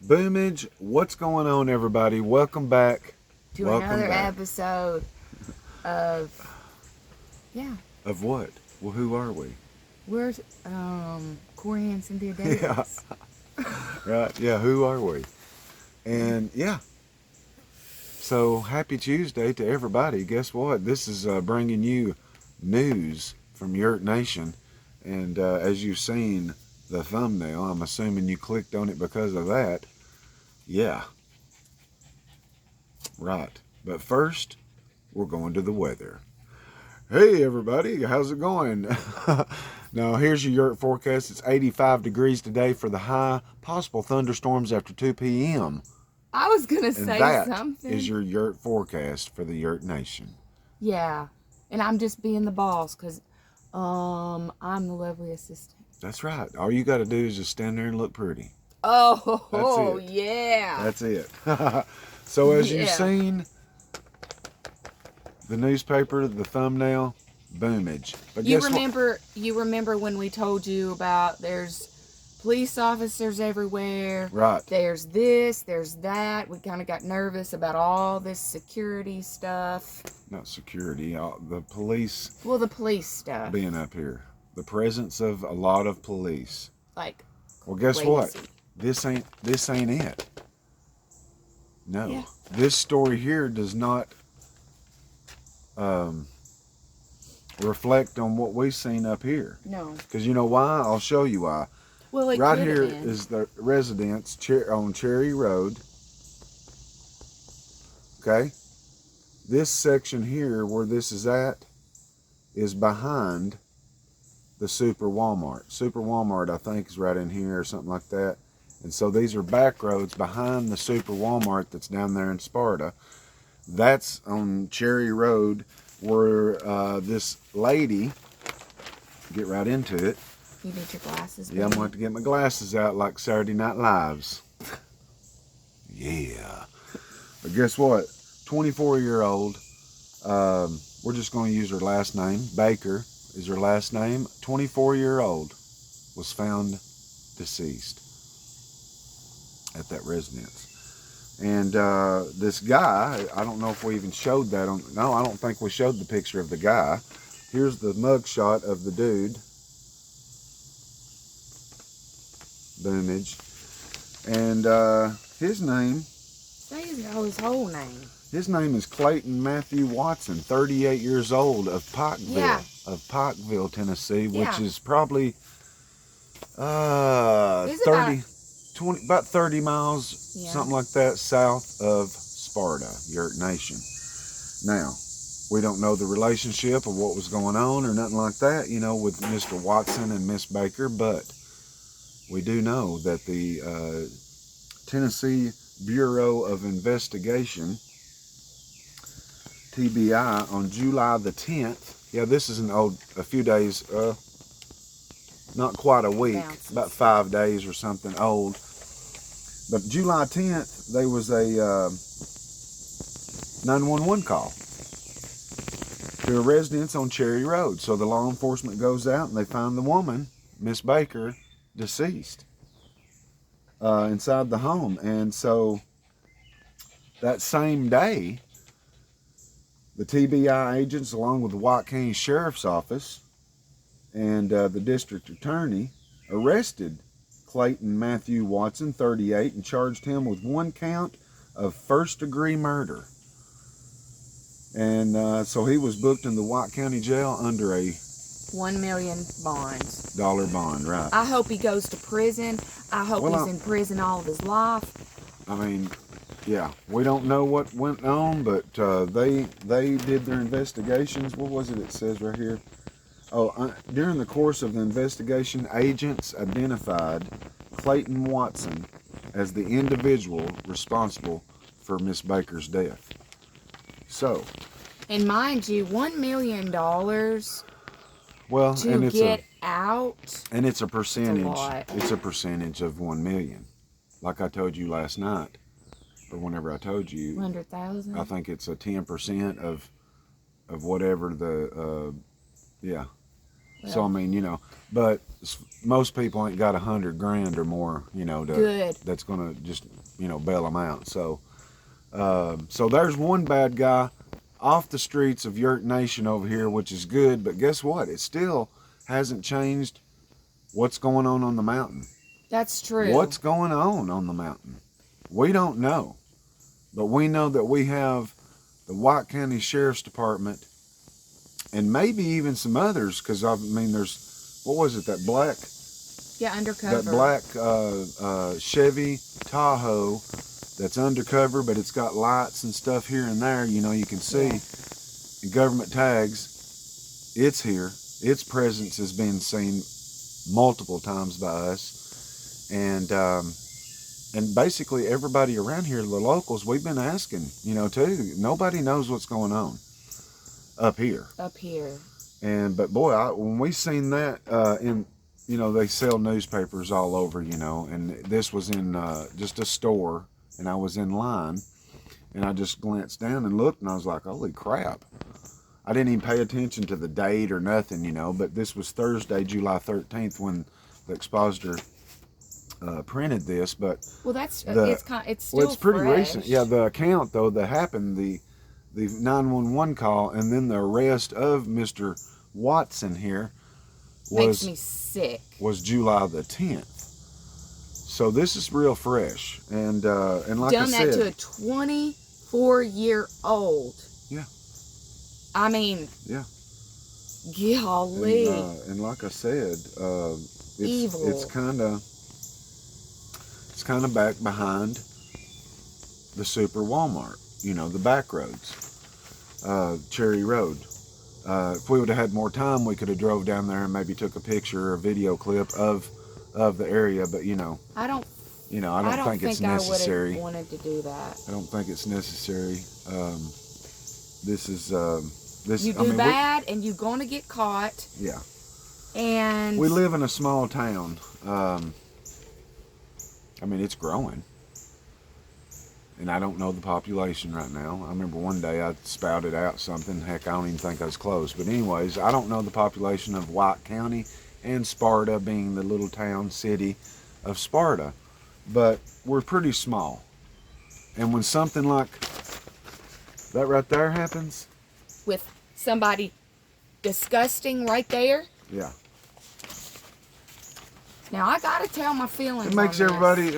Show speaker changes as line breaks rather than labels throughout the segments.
Boomage, what's going on, everybody? Welcome back.
To another episode of,
Of what? Well, who are we?
We're Corey&Cynthia Davis.
Yeah. Right, yeah, who are we? And so happy Tuesday to everybody. Guess what? This is bringing you news from Yurt Nation. And as you've seen the thumbnail, I'm assuming you clicked on it because of that. Yeah. Right. But first, we're going to the weather. Hey everybody, how's it going? Now here's your Yurt forecast. It's 85 degrees today for the high. Possible thunderstorms after 2 p.m.
I was going to say
that
something.
Is your Yurt forecast for the Yurt Nation.
Yeah. And I'm just being the boss because I'm the lovely assistant.
That's right. All you got to do is just stand there and look pretty.
Oh,
That's it.
Yeah.
That's it. So as you've seen, the newspaper, the thumbnail, boomage. But
you remember when we told you about there's police officers everywhere.
Right.
There's this, there's that. We kind of got nervous about all this security stuff.
Not security, the police.
Well, the police stuff.
Being up here. The presence of a lot of police.
Like,
well, guess
crazy.
what? This ain't it. No.
Yeah.
This story here does not reflect on what we've seen up here.
No.
Because you know why? I'll show you why.
Well, it
right here is the residence on Cherry Road. Okay? This section here, where this is at, is behind the Super Walmart. Super Walmart, I think, is right in here or something like that. And so these are back roads behind the Super Walmart that's down there in Sparta. That's on Cherry Road where this lady, get right into it.
You need your glasses, baby?
Yeah, I'm going to have to get my glasses out like Saturday Night Lives. Yeah. But guess what? 24-year-old, we're just going to use her last name. Baker is her last name. 24-year-old was found deceased at that residence. And this guy, I don't know if we even showed that on. No, I don't think we showed the picture of the guy. Here's the mug shot of the dude. Boomage. And his name.
Say his whole name.
His name is Clayton Matthew Watson, 38 years old, of Pikeville, Tennessee, which is probably 30 miles, something like that, south of Sparta, Yurt Nation. Now, we don't know the relationship of what was going on or nothing like that, with Mr. Watson and Miss Baker, but we do know that the Tennessee Bureau of Investigation, TBI, on July the 10th, this is a few days, not quite a week, about 5 days or something old. But July 10th, there was a 911 call to a residence on Cherry Road. So the law enforcement goes out and they find the woman, Miss Baker, deceased inside the home. And so that same day, the TBI agents, along with the White County Sheriff's Office and the district attorney, arrested Clayton Matthew Watson, 38, and charged him with 1 count of first-degree murder. And so he was booked in the White County Jail under a
$1 million
dollar bond, right?
I hope he goes to prison. I hope he's in prison all of his life.
I mean, yeah, we don't know what went on, but they did their investigations. What was it says right here? During the course of the investigation, agents identified Clayton Watson as the individual responsible for Miss Baker's death. So,
and mind you, $1 million.
Well,
to get out,
and it's a percentage.
It's a
percentage of 1 million, like I told you last night, or whenever I told you.
100,000.
I think it's a 10% of whatever the Well, so I mean, but most people ain't got $100,000 or more, you know,
Good.
that's gonna just, you know, bail them out. So, so there's one bad guy off the streets of Yurt Nation over here, which is good. But guess what? It still hasn't changed what's going on the mountain.
That's true.
What's going on the mountain? We don't know, but we know that we have the White County Sheriff's Department, and maybe even some others. Because I mean, there's, what was it? That black.
Yeah, undercover.
That black Chevy Tahoe that's undercover, but it's got lights and stuff here and there. You know, you can see. And government tags. It's here. Its presence has been seen multiple times by us, and basically everybody around here, the locals, we've been asking, you know, too. Nobody knows what's going on up here.
Up here.
And but boy, when we seen that in, you know, they sell newspapers all over, you know, and this was in just a store, and I was in line, and I just glanced down and looked, and I was like, holy crap. I didn't even pay attention to the date or nothing, you know, but this was Thursday, July 13th, when the expositor printed this. But
well, that's it's still
well, it's pretty
fresh.
recent. Yeah, the account though that happened, the 911 call, and then the arrest of Mr. Watson here
makes me sick.
Was July the 10th. So this is real fresh, and like
done
I said,
that to a 24-year-old.
Yeah.
I mean.
Yeah.
Golly.
And like I said,
evil.
It's kind of back behind the Super Walmart. You know, the back roads, Cherry Road. If we would have had more time, we could have drove down there and maybe took a picture or a video clip of the area. But you know, I don't think it's necessary.
I wanted to do that.
I don't think it's necessary. This is this.
You do bad, and you're gonna get caught.
Yeah.
And
we live in a small town. I mean, it's growing. And I don't know the population right now. I remember one day I spouted out something. Heck, I don't even think I was close. But anyways, I don't know the population of White County and Sparta, being the little town city of Sparta. But we're pretty small. And when something like that right there happens,
with somebody disgusting right there.
Yeah.
Now I gotta tell my feelings.
It makes everybody.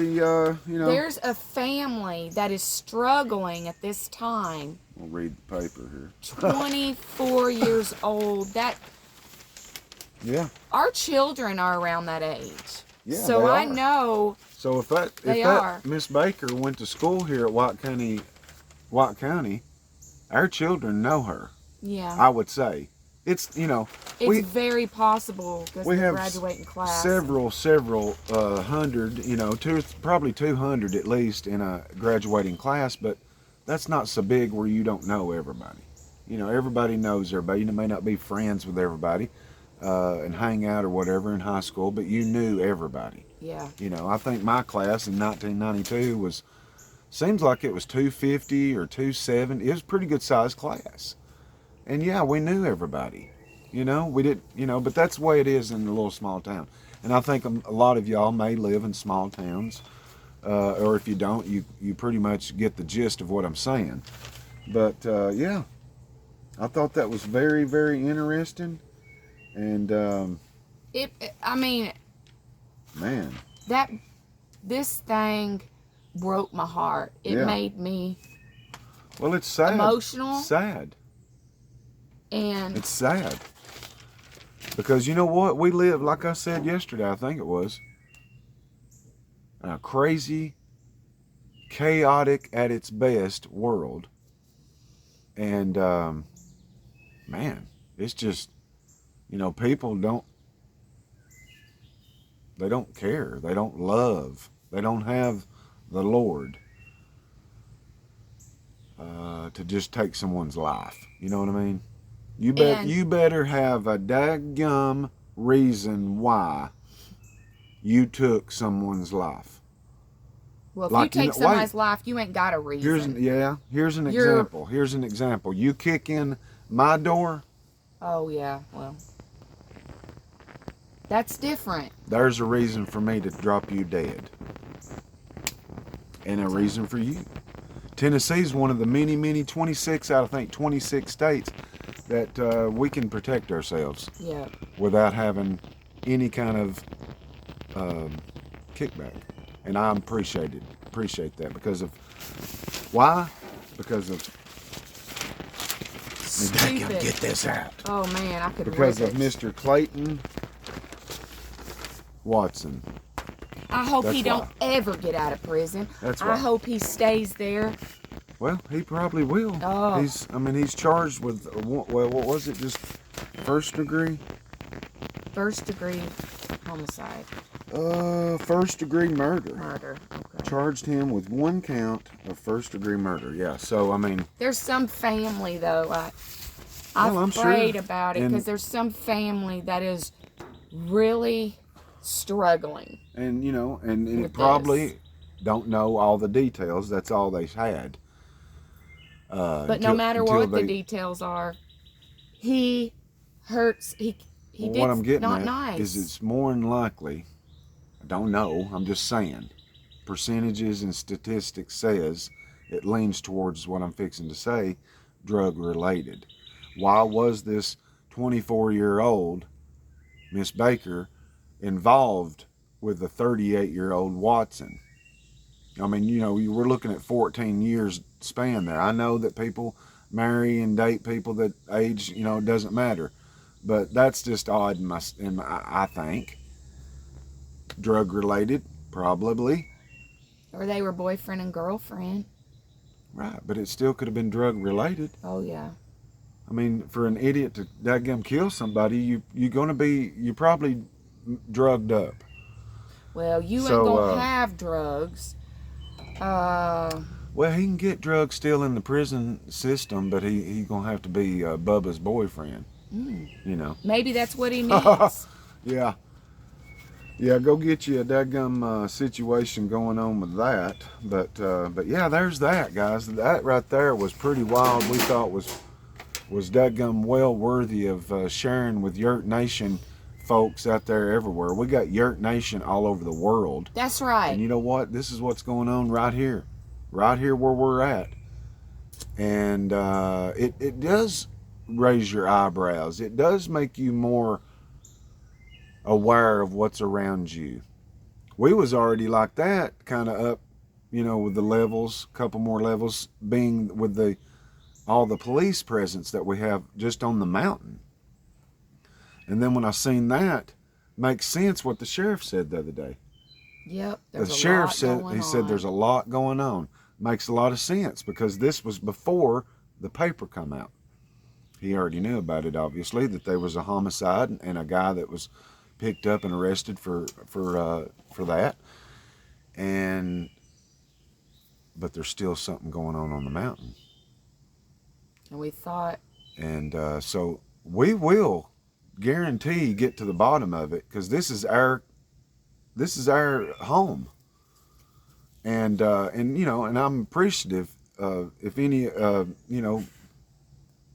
You know.
There's a family that is struggling at this time.
We'll read the paper here.
24 years old. That.
Yeah.
Our children are around that age.
Yeah.
So I know.
So if that Miss Baker went to school here at White County, our children know her.
Yeah.
I would say. It's, you know,
it's very possible because
we have
graduating class.
Several hundred, you know, probably 200 at least in a graduating class, but that's not so big where you don't know everybody. You know, everybody knows everybody. You may not be friends with everybody and hang out or whatever in high school, but you knew everybody.
Yeah.
You know, I think my class in 1992 seems like it was 250 or 270. It was a pretty good sized class. And yeah, we knew everybody, you know, we didn't, you know, but that's the way it is in a little small town. And I think a lot of y'all may live in small towns, or if you don't, you pretty much get the gist of what I'm saying. But yeah, I thought that was very, very interesting. And
I mean,
man,
this thing broke my heart. It made me
well, it's sad.
Emotional.
Sad.
And
it's sad. Because you know what? We live, like I said yesterday, I think it was, in a crazy, chaotic at its best world. And, man, it's just, you know, people don't care. They don't love. They don't have the Lord to just take someone's life. You know what I mean? You better have a daggum reason why you took someone's life.
Well, if you take somebody's life, you ain't got a reason.
Here's an example. Here's an example. You kick in my door.
Oh, yeah, well. That's different.
There's a reason for me to drop you dead. And a reason for you. Tennessee's one of the many 26 out of, I think, 26 states that we can protect ourselves.
Yeah.
Without having any kind of kickback. And I appreciate that because of, why? Because of,
Stupid.
get this out.
Oh man, I could
Because
rip
of
it.
Mr. Clayton Watson.
I hope
That's
he don't ever get out of prison.
That's
I
why.
hope he stays there.
Well, he probably will.
Oh.
He's charged with, well, what was it, just first degree?
First degree homicide.
First degree murder.
Murder. Okay.
Charged him with 1 count of first degree murder. Yeah, so, I mean.
There's some family, though.
I'm
I've
sure.
prayed about it
And-
because there's some family that is really struggling.
And, you know, and
With
it probably
this.
don't know all the details. That's all they had.
But no matter what the details are, he hurts. He did
what I'm getting
not
at
nice.
is it's more than likely, I don't know, I'm just saying, percentages and statistics says it leans towards what I'm fixing to say, drug related. Why was this 24-year-old Miss Baker involved with the 38-year-old Watson? I mean, you know, we're looking at 14 years span there. I know that people marry and date people that age, you know, doesn't matter. But that's just odd I think. Drug related, probably.
Or they were boyfriend and girlfriend.
Right, but it still could have been drug related.
Oh yeah.
I mean, for an idiot to dadgum kill somebody, you're probably drugged up.
Well, you ain't
So,
gonna have drugs.
Well, he can get drugs still in the prison system, but he gonna have to be Bubba's boyfriend. You know.
Maybe that's what he needs.
Yeah. Yeah, go get you a dadgum situation going on with that. But yeah, there's that, guys. That right there was pretty wild. We thought was dadgum well worthy of sharing with Yurt Nation folks out there everywhere. We got Yurt Nation all over the world.
That's right.
And you know what? This is what's going on right here where we're at. And it does raise your eyebrows. It does make you more aware of what's around you. We was already like that, kind of up, you know, with the levels, a couple more levels, being with all the police presence that we have just on the mountain. And then when I seen that, makes sense what the sheriff said the other day.
Yep.
The sheriff said, he said there's a lot going on. Makes a lot of sense because this was before the paper come out. He already knew about it, obviously, that there was a homicide and a guy that was picked up and arrested for that. But there's still something going on the mountain.
And we thought.
And so we will guarantee get to the bottom of it because this is our home. And you know, and I'm appreciative if any you know,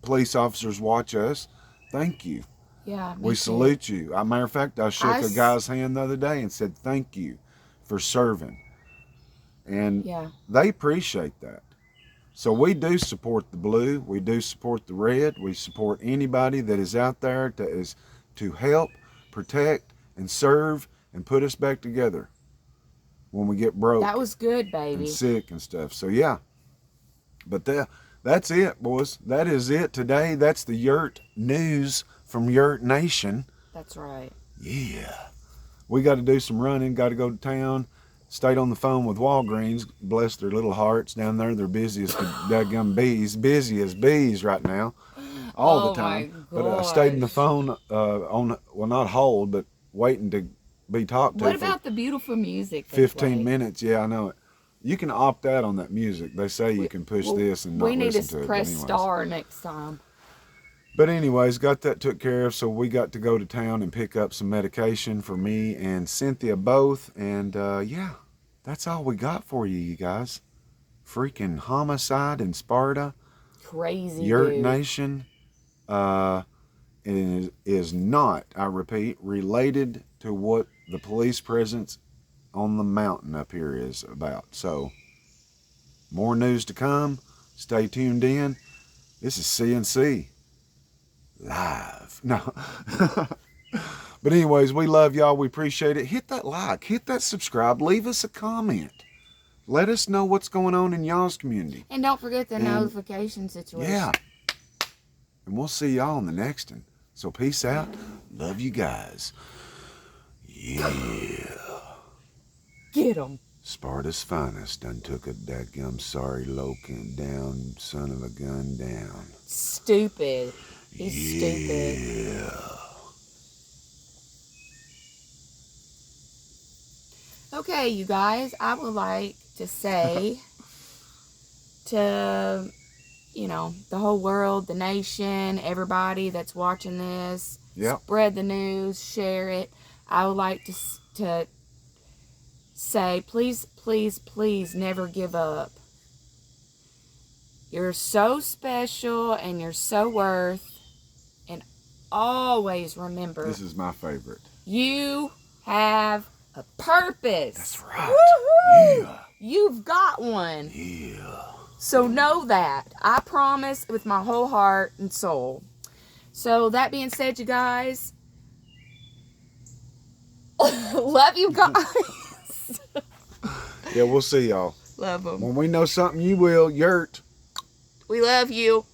police officers watch us. Thank you.
Yeah.
We salute you. As a matter of fact, I shook a guy's hand the other day and said thank you for serving. And
yeah,
they appreciate that. So we do support the blue. We do support the red. We support anybody that is out there to help, protect, and serve, and put us back together when we get broke.
That was good, baby.
And sick and stuff. So yeah. But that's it, boys. That is it today. That's the Yurt news from Yurt Nation.
That's right.
Yeah. We got to do some running. Got to go to town. Stayed on the phone with Walgreens. Bless their little hearts down there. They're busy as daggum bees. Busy as bees right now. All the time. But I stayed on the phone not hold, but waiting to be talked to.
What about the beautiful music?
15 minutes. Yeah, I know it. You can opt out on that music. They say you can push this and not listen to it.
We need to press star next time.
But anyways, got that took care of. So we got to go to town and pick up some medication for me and Cynthia both. And yeah, that's all we got for you guys. Freaking homicide in Sparta.
Crazy.
Yurt
dude.
Nation is not, I repeat, related to what the police presence on the mountain up here is about. So, more news to come. Stay tuned in. This is CNC live. No. But anyways, we love y'all. We appreciate it. Hit that like. Hit that subscribe. Leave us a comment. Let us know what's going on in y'all's community.
And don't forget the notification situation.
Yeah. And we'll see y'all on the next one. So peace out. Love you guys. Yeah.
Get 'em.
Sparta's finest done took a dadgum sorry locan down, son of a gun down.
Stupid. He's stupid.
Yeah.
Okay, you guys, I would like to say to, the whole world, the nation, everybody that's watching this, spread the news, share it. I would like to say, please, please, please never give up. You're so special and you're so worth. And always remember.
This is my favorite.
You have a purpose.
That's right.
Woo-hoo!
Yeah.
You've got one.
Yeah.
So know that. I promise with my whole heart and soul. So that being said, you guys, love you guys.
Yeah, we'll see y'all.
Love them.
When we know something, you will. Yurt.
We love you.